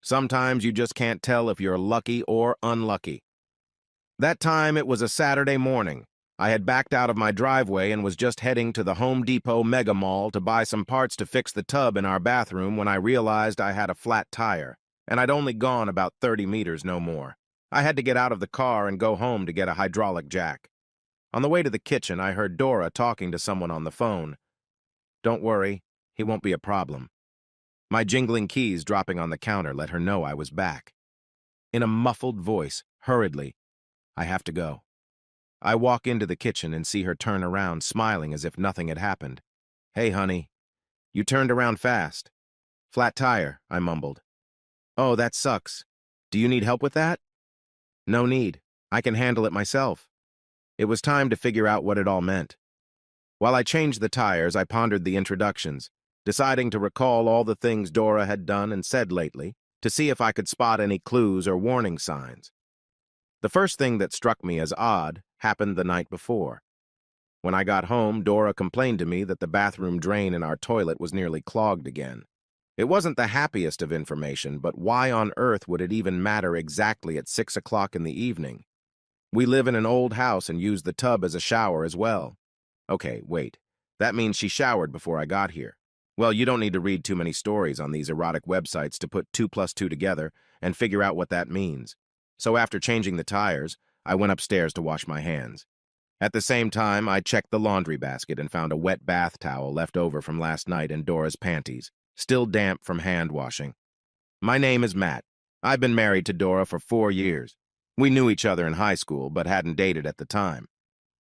Sometimes you just can't tell if you're lucky or unlucky. That time it was a Saturday morning. I had backed out of my driveway and was just heading to the Home Depot Mega Mall to buy some parts to fix the tub in our bathroom when I realized I had a flat tire, and I'd only gone about 30 meters, no more. I had to get out of the car and go home to get a hydraulic jack. On the way to the kitchen, I heard Dora talking to someone on the phone. "Don't worry, he won't be a problem." My jingling keys dropping on the counter let her know I was back. In a muffled voice, hurriedly, "I have to go." I walk into the kitchen and see her turn around, smiling as if nothing had happened. "Hey, honey, you turned around fast." "Flat tire," I mumbled. "Oh, that sucks. Do you need help with that?" "No need. I can handle it myself." It was time to figure out what it all meant. While I changed the tires, I pondered the introductions, deciding to recall all the things Dora had done and said lately, to see if I could spot any clues or warning signs. The first thing that struck me as odd happened the night before. When I got home, Dora complained to me that the bathroom drain in our toilet was nearly clogged again. It wasn't the happiest of information, but why on earth would it even matter exactly at 6 o'clock in the evening? We live in an old house and use the tub as a shower as well. Okay, wait. That means she showered before I got here. Well, you don't need to read too many stories on these erotic websites to put 2 plus 2 together and figure out what that means. So after changing the tires, I went upstairs to wash my hands. At the same time, I checked the laundry basket and found a wet bath towel left over from last night in Dora's panties, still damp from hand washing. My name is Matt. I've been married to Dora for 4 years. We knew each other in high school, but hadn't dated at the time.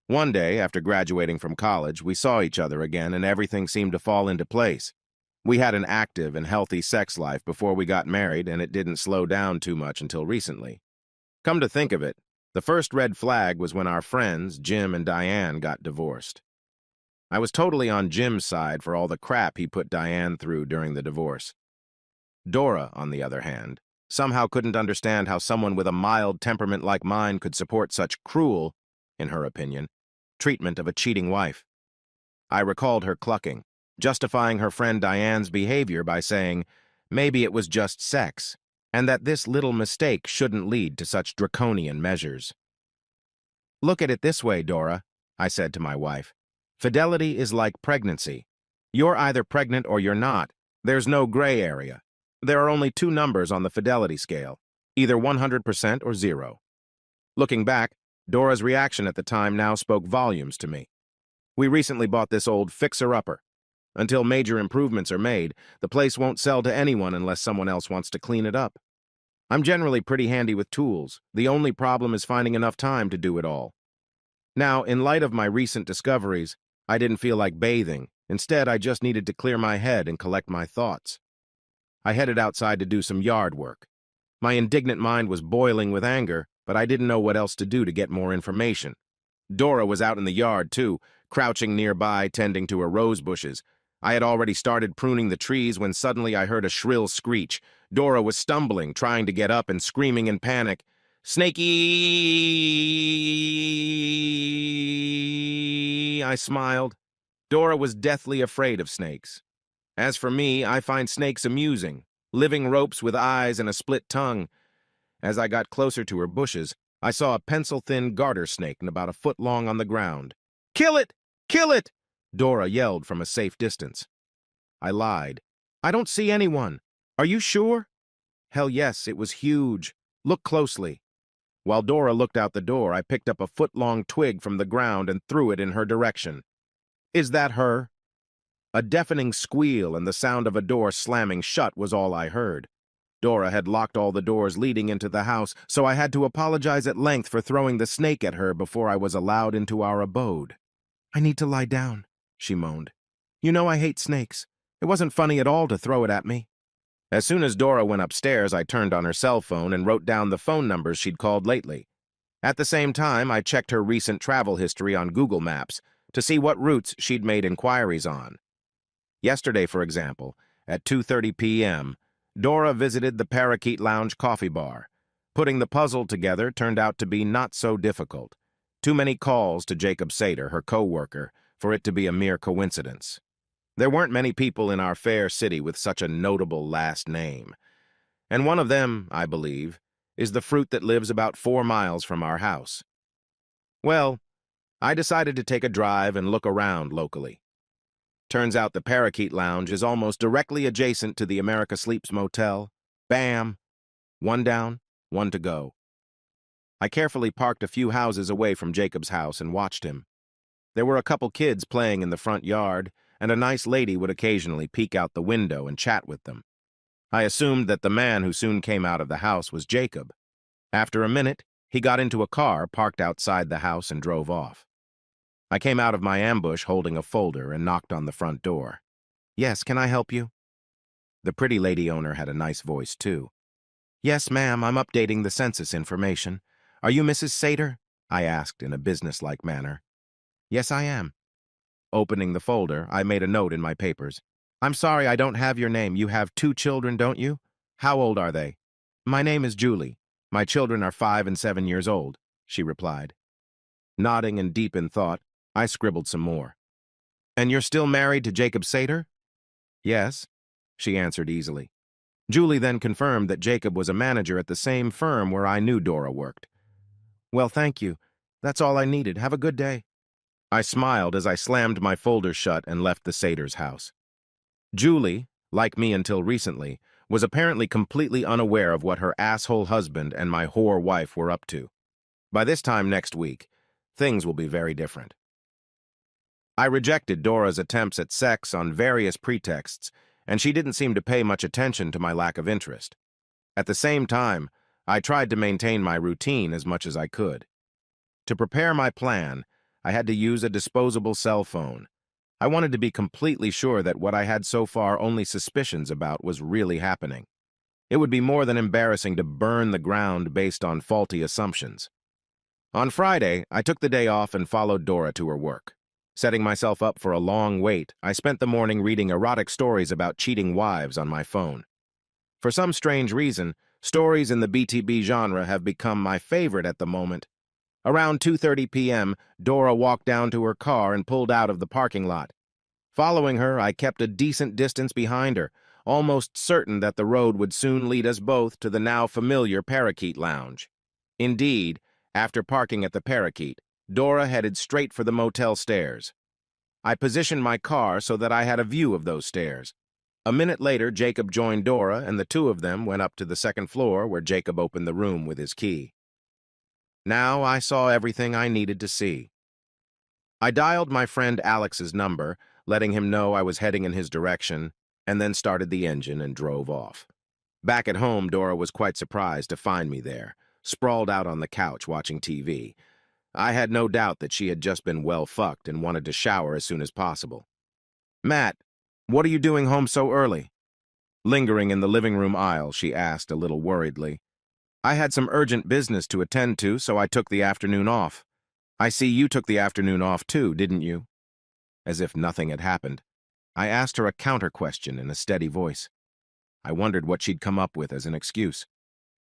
One day, after graduating from college, we saw each other again and everything seemed to fall into place. We had an active and healthy sex life before we got married, and it didn't slow down too much until recently. Come to think of it, the first red flag was when our friends, Jim and Diane, got divorced. I was totally on Jim's side for all the crap he put Diane through during the divorce. Dora, on the other hand, somehow couldn't understand how someone with a mild temperament like mine could support such cruel, in her opinion, treatment of a cheating wife. I recalled her clucking, justifying her friend Diane's behavior by saying maybe it was just sex, and that this little mistake shouldn't lead to such draconian measures. "Look at it this way, Dora," I said to my wife. "Fidelity is like pregnancy. You're either pregnant or you're not. There's no gray area. There are only 2 numbers on the fidelity scale, either 100% or 0. Looking back, Dora's reaction at the time now spoke volumes to me. We recently bought this old fixer-upper. Until major improvements are made, the place won't sell to anyone unless someone else wants to clean it up. I'm generally pretty handy with tools. The only problem is finding enough time to do it all. Now, in light of my recent discoveries, I didn't feel like bathing. Instead, I just needed to clear my head and collect my thoughts. I headed outside to do some yard work. My indignant mind was boiling with anger, but I didn't know what else to do to get more information. Dora was out in the yard, too, crouching nearby, tending to her rose bushes. I had already started pruning the trees when suddenly I heard a shrill screech. Dora was stumbling, trying to get up and screaming in panic, "Snakey!" I smiled. Dora was deathly afraid of snakes. As for me, I find snakes amusing, living ropes with eyes and a split tongue. As I got closer to her bushes, I saw a pencil-thin garter snake about a foot long on the ground. "Kill it! Kill it!" Dora yelled from a safe distance. I lied. "I don't see anyone. Are you sure?" Hell yes, it was huge. Look closely. While Dora looked out the door, I picked up a foot-long twig from the ground and threw it in her direction. "Is that her?" A deafening squeal and the sound of a door slamming shut was all I heard. Dora had locked all the doors leading into the house, so I had to apologize at length for throwing the snake at her before I was allowed into our abode. "I need to lie down," she moaned. "You know I hate snakes. It wasn't funny at all to throw it at me." As soon as Dora went upstairs, I turned on her cell phone and wrote down the phone numbers she'd called lately. At the same time, I checked her recent travel history on Google Maps to see what routes she'd made inquiries on. Yesterday, for example, at 2:30 p.m., Dora visited the Parakeet Lounge coffee bar. Putting the puzzle together turned out to be not so difficult. Too many calls to Jacob Sater, her co-worker, for it to be a mere coincidence. There weren't many people in our fair city with such a notable last name. And one of them, I believe, is the fruit that lives about 4 miles from our house. Well, I decided to take a drive and look around locally. Turns out the Parakeet Lounge is almost directly adjacent to the America Sleeps Motel. Bam! One down, one to go. I carefully parked a few houses away from Jacob's house and watched him. There were a couple kids playing in the front yard, and a nice lady would occasionally peek out the window and chat with them. I assumed that the man who soon came out of the house was Jacob. After a minute, he got into a car parked outside the house and drove off. I came out of my ambush holding a folder and knocked on the front door. "Yes, can I help you?" The pretty lady owner had a nice voice, too. "Yes, ma'am, I'm updating the census information. Are you Mrs. Sater?" I asked in a businesslike manner. "Yes, I am." Opening the folder, I made a note in my papers. "I'm sorry I don't have your name. You have 2 children, don't you? How old are they?" "My name is Julie. My children are 5 and 7 years old," she replied. Nodding and deep in thought, I scribbled some more. "And you're still married to Jacob Sater?" "Yes," she answered easily. Julie then confirmed that Jacob was a manager at the same firm where I knew Dora worked. "Well, thank you. That's all I needed. Have a good day." I smiled as I slammed my folder shut and left the Sater's house. Julie, like me until recently, was apparently completely unaware of what her asshole husband and my whore wife were up to. By this time next week, things will be very different. I rejected Dora's attempts at sex on various pretexts, and she didn't seem to pay much attention to my lack of interest. At the same time, I tried to maintain my routine as much as I could. To prepare my plan, I had to use a disposable cell phone. I wanted to be completely sure that what I had so far only suspicions about was really happening. It would be more than embarrassing to burn the ground based on faulty assumptions. On Friday, I took the day off and followed Dora to her work. Setting myself up for a long wait, I spent the morning reading erotic stories about cheating wives on my phone. For some strange reason, stories in the BTB genre have become my favorite at the moment. Around 2:30 p.m., Dora walked down to her car and pulled out of the parking lot. Following her, I kept a decent distance behind her, almost certain that the road would soon lead us both to the now familiar Parakeet Lounge. Indeed, after parking at the Parakeet, Dora headed straight for the motel stairs. I positioned my car so that I had a view of those stairs. A minute later, Jacob joined Dora, and the two of them went up to the second floor where Jacob opened the room with his key. Now I saw everything I needed to see. I dialed my friend Alex's number, letting him know I was heading in his direction, and then started the engine and drove off. Back at home, Dora was quite surprised to find me there, sprawled out on the couch watching TV. I had no doubt that she had just been well fucked and wanted to shower as soon as possible. "Matt, what are you doing home so early?" Lingering in the living room aisle, she asked a little worriedly. "I had some urgent business to attend to, so I took the afternoon off." "I see you took the afternoon off too, didn't you?" As if nothing had happened, I asked her a counter question in a steady voice. I wondered what she'd come up with as an excuse.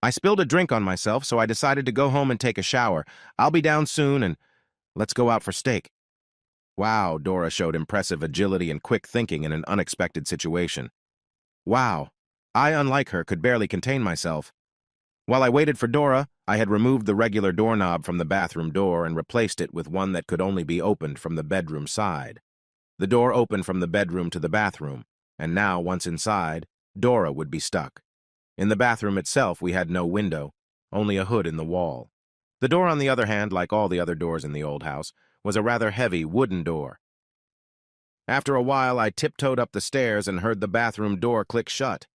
"I spilled a drink on myself, so I decided to go home and take a shower. I'll be down soon, and let's go out for steak." Wow, Dora showed impressive agility and quick thinking in an unexpected situation. Wow, I, unlike her, could barely contain myself. While I waited for Dora, I had removed the regular doorknob from the bathroom door and replaced it with one that could only be opened from the bedroom side. The door opened from the bedroom to the bathroom, and now, once inside, Dora would be stuck. In the bathroom itself, we had no window, only a hood in the wall. The door, on the other hand, like all the other doors in the old house, was a rather heavy wooden door. After a while, I tiptoed up the stairs and heard the bathroom door click shut.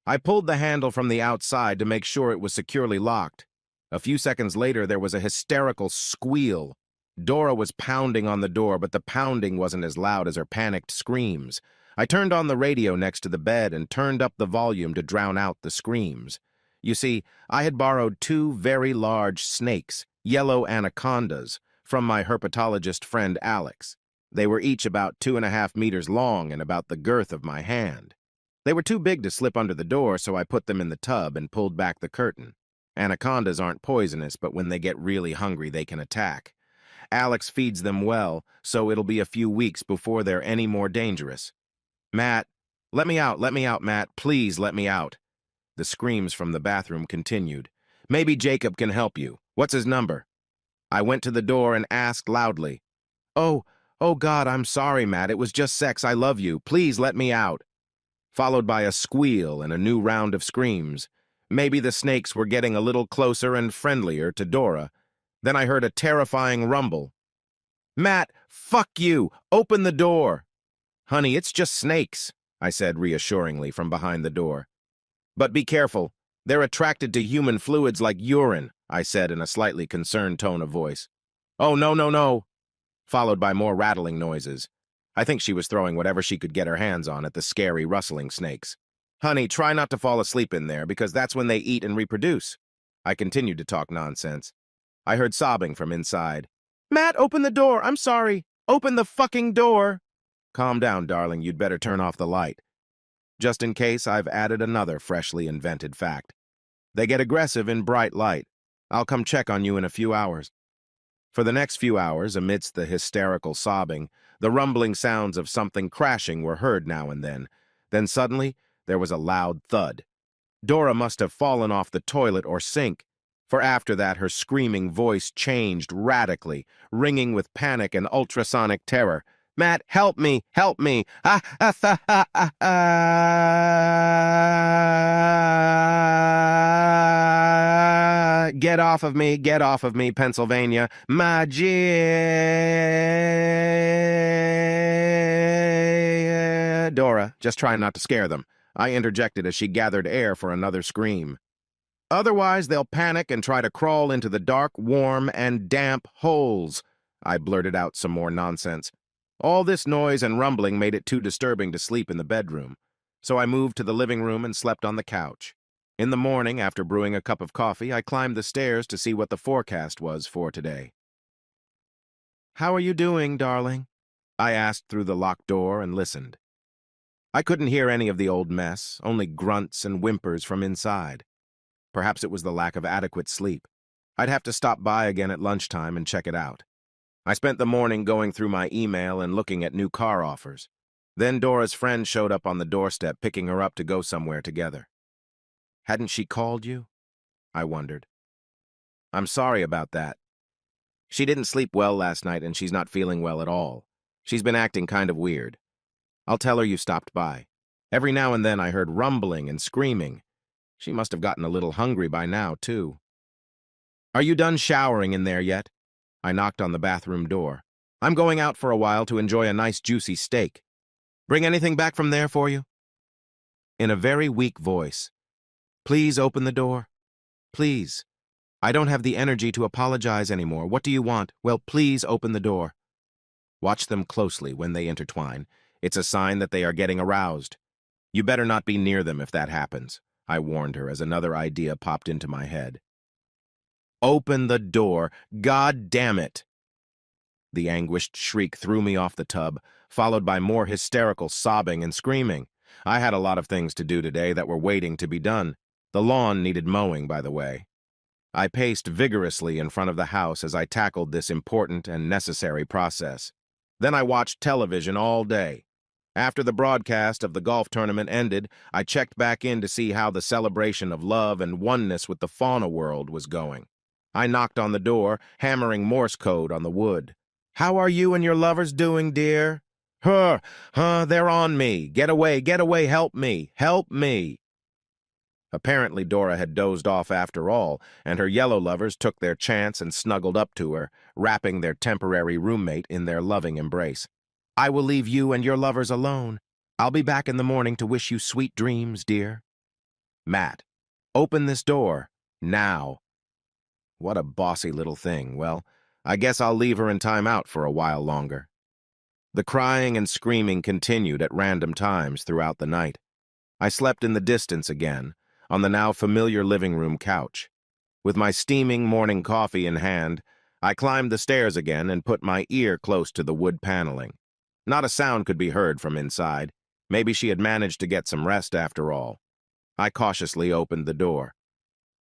I pulled the handle from the outside to make sure it was securely locked. A few seconds later, there was a hysterical squeal. Dora was pounding on the door, but the pounding wasn't as loud as her panicked screams. I turned on the radio next to the bed and turned up the volume to drown out the screams. You see, I had borrowed 2 very large snakes, yellow anacondas, from my herpetologist friend Alex. They were each about 2.5 meters long and about the girth of my hand. They were too big to slip under the door, so I put them in the tub and pulled back the curtain. Anacondas aren't poisonous, but when they get really hungry, they can attack. Alex feeds them well, so it'll be a few weeks before they're any more dangerous. "Matt, let me out, Matt. Please let me out." The screams from the bathroom continued. Maybe Jacob can help you. What's his number? I went to the door and asked loudly. Oh, oh God, I'm sorry, Matt. It was just sex. I love you. Please let me out. Followed by a squeal and a new round of screams. Maybe the snakes were getting a little closer and friendlier to Dora. Then I heard a terrifying rumble. Matt, fuck you! Open the door! Honey, it's just snakes, I said reassuringly from behind the door. But be careful. They're attracted to human fluids like urine, I said in a slightly concerned tone of voice. Oh, no, no, no! Followed by more rattling noises. I think she was throwing whatever she could get her hands on at the scary, rustling snakes. Honey, try not to fall asleep in there, because that's when they eat and reproduce. I continued to talk nonsense. I heard sobbing from inside. Matt, open the door! I'm sorry! Open the fucking door! Calm down, darling. You'd better turn off the light. Just in case, I've added another freshly invented fact. They get aggressive in bright light. I'll come check on you in a few hours. For the next few hours, amidst the hysterical sobbing, the rumbling sounds of something crashing were heard now and then. Then suddenly, there was a loud thud. Dora must have fallen off the toilet or sink, for after that her screaming voice changed radically, ringing with panic and ultrasonic terror. Matt, help me! Help me! Get off of me! Get off of me, Pennsylvania! Dora, just try not to scare them. I interjected as she gathered air for another scream. Otherwise, they'll panic and try to crawl into the dark, warm, and damp holes. I blurted out some more nonsense. All this noise and rumbling made it too disturbing to sleep in the bedroom, so I moved to the living room and slept on the couch. In the morning, after brewing a cup of coffee, I climbed the stairs to see what the forecast was for today. How are you doing, darling? I asked through the locked door and listened. I couldn't hear any of the old mess, only grunts and whimpers from inside. Perhaps it was the lack of adequate sleep. I'd have to stop by again at lunchtime and check it out. I spent the morning going through my email and looking at new car offers. Then Dora's friend showed up on the doorstep, picking her up to go somewhere together. Hadn't she called you? I wondered. I'm sorry about that. She didn't sleep well last night and she's not feeling well at all. She's been acting kind of weird. I'll tell her you stopped by. Every now and then I heard rumbling and screaming. She must have gotten a little hungry by now, too. Are you done showering in there yet? I knocked on the bathroom door. I'm going out for a while to enjoy a nice juicy steak. Bring anything back from there for you? In a very weak voice. Please open the door. Please. I don't have the energy to apologize anymore. What do you want? Well, please open the door. Watch them closely when they intertwine. It's a sign that they are getting aroused. You better not be near them if that happens, I warned her as another idea popped into my head. Open the door. God damn it! The anguished shriek threw me off the tub, followed by more hysterical sobbing and screaming. I had a lot of things to do today that were waiting to be done. The lawn needed mowing, by the way. I paced vigorously in front of the house as I tackled this important and necessary process. Then I watched television all day. After the broadcast of the golf tournament ended, I checked back in to see how the celebration of love and oneness with the fauna world was going. I knocked on the door, hammering Morse code on the wood. How are you and your lovers doing, dear? They're on me. Get away, help me, help me. Apparently Dora had dozed off after all, and her yellow lovers took their chance and snuggled up to her, wrapping their temporary roommate in their loving embrace. I will leave you and your lovers alone. I'll be back in the morning to wish you sweet dreams, dear. Matt, open this door, now. What a bossy little thing. Well, I guess I'll leave her in timeout for a while longer. The crying and screaming continued at random times throughout the night. I slept in the distance again, on the now familiar living room couch. With my steaming morning coffee in hand, I climbed the stairs again and put my ear close to the wood paneling. Not a sound could be heard from inside. Maybe she had managed to get some rest after all. I cautiously opened the door.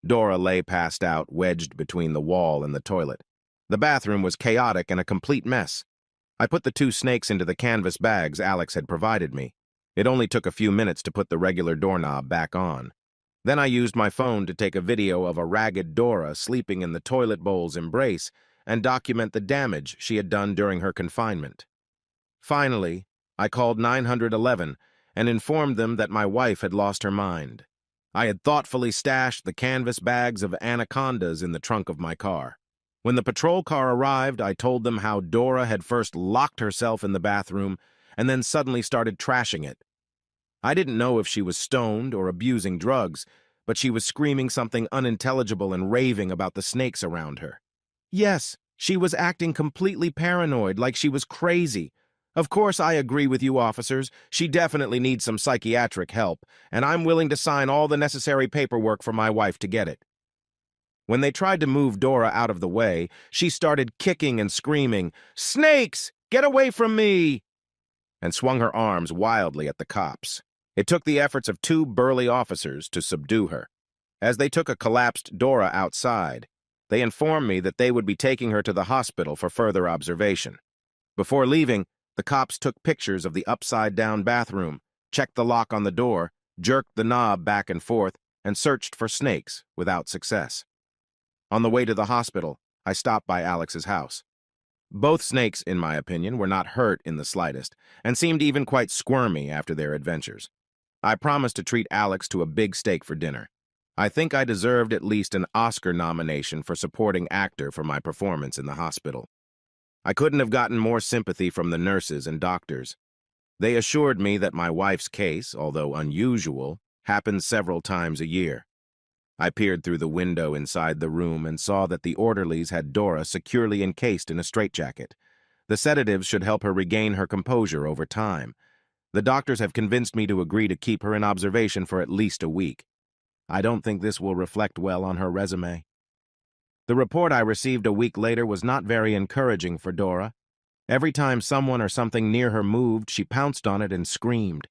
Dora lay passed out, wedged between the wall and the toilet. The bathroom was chaotic and a complete mess. I put the 2 snakes into the canvas bags Alex had provided me. It only took a few minutes to put the regular doorknob back on. Then I used my phone to take a video of a ragged Dora sleeping in the toilet bowl's embrace and document the damage she had done during her confinement. Finally, I called 911 and informed them that my wife had lost her mind. I had thoughtfully stashed the canvas bags of anacondas in the trunk of my car. When the patrol car arrived, I told them how Dora had first locked herself in the bathroom and then suddenly started trashing it. I didn't know if she was stoned or abusing drugs, but she was screaming something unintelligible and raving about the snakes around her. Yes, she was acting completely paranoid, like she was crazy. Of course, I agree with you, officers. She definitely needs some psychiatric help, and I'm willing to sign all the necessary paperwork for my wife to get it. When they tried to move Dora out of the way, she started kicking and screaming, "Snakes! Get away from me!" and swung her arms wildly at the cops. It took the efforts of two burly officers to subdue her. As they took a collapsed Dora outside, they informed me that they would be taking her to the hospital for further observation. Before leaving, the cops took pictures of the upside-down bathroom, checked the lock on the door, jerked the knob back and forth, and searched for snakes without success. On the way to the hospital, I stopped by Alex's house. Both snakes, in my opinion, were not hurt in the slightest, and seemed even quite squirmy after their adventures. I promised to treat Alex to a big steak for dinner. I think I deserved at least an Oscar nomination for supporting actor for my performance in the hospital. I couldn't have gotten more sympathy from the nurses and doctors. They assured me that my wife's case, although unusual, happens several times a year. I peered through the window inside the room and saw that the orderlies had Dora securely encased in a straitjacket. The sedatives should help her regain her composure over time. The doctors have convinced me to agree to keep her in observation for at least a week. I don't think this will reflect well on her resume. The report I received a week later was not very encouraging for Dora. Every time someone or something near her moved, she pounced on it and screamed.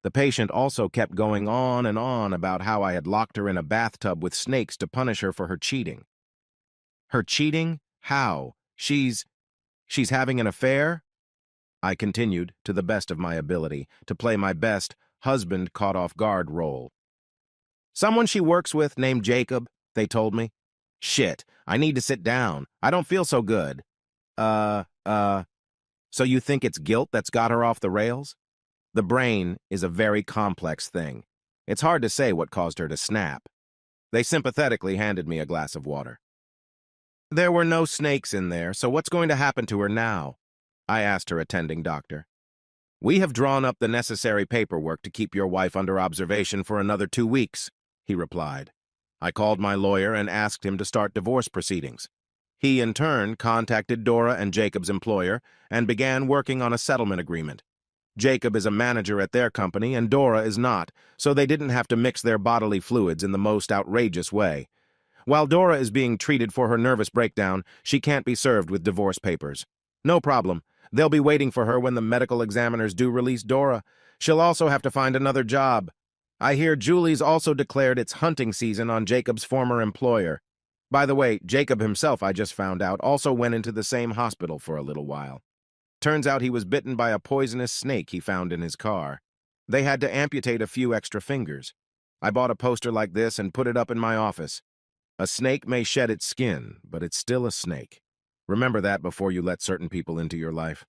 The patient also kept going on and on about how I had locked her in a bathtub with snakes to punish her for her cheating. Her cheating? How? She's having an affair? I continued, to the best of my ability, to play my best husband-caught-off-guard role. Someone she works with named Jacob, they told me. Shit, I need to sit down. I don't feel so good. So you think it's guilt that's got her off the rails? The brain is a very complex thing. It's hard to say what caused her to snap. They sympathetically handed me a glass of water. There were no snakes in there, so what's going to happen to her now? I asked her attending doctor. We have drawn up the necessary paperwork to keep your wife under observation for another 2 weeks, he replied. I called my lawyer and asked him to start divorce proceedings. He, in turn, contacted Dora and Jacob's employer and began working on a settlement agreement. Jacob is a manager at their company and Dora is not, so they didn't have to mix their bodily fluids in the most outrageous way. While Dora is being treated for her nervous breakdown, she can't be served with divorce papers. No problem. They'll be waiting for her when the medical examiners do release Dora. She'll also have to find another job. I hear Julie's also declared it's hunting season on Jacob's former employer. By the way, Jacob himself, I just found out, also went into the same hospital for a little while. Turns out he was bitten by a poisonous snake he found in his car. They had to amputate a few extra fingers. I bought a poster like this and put it up in my office. A snake may shed its skin, but it's still a snake. Remember that before you let certain people into your life.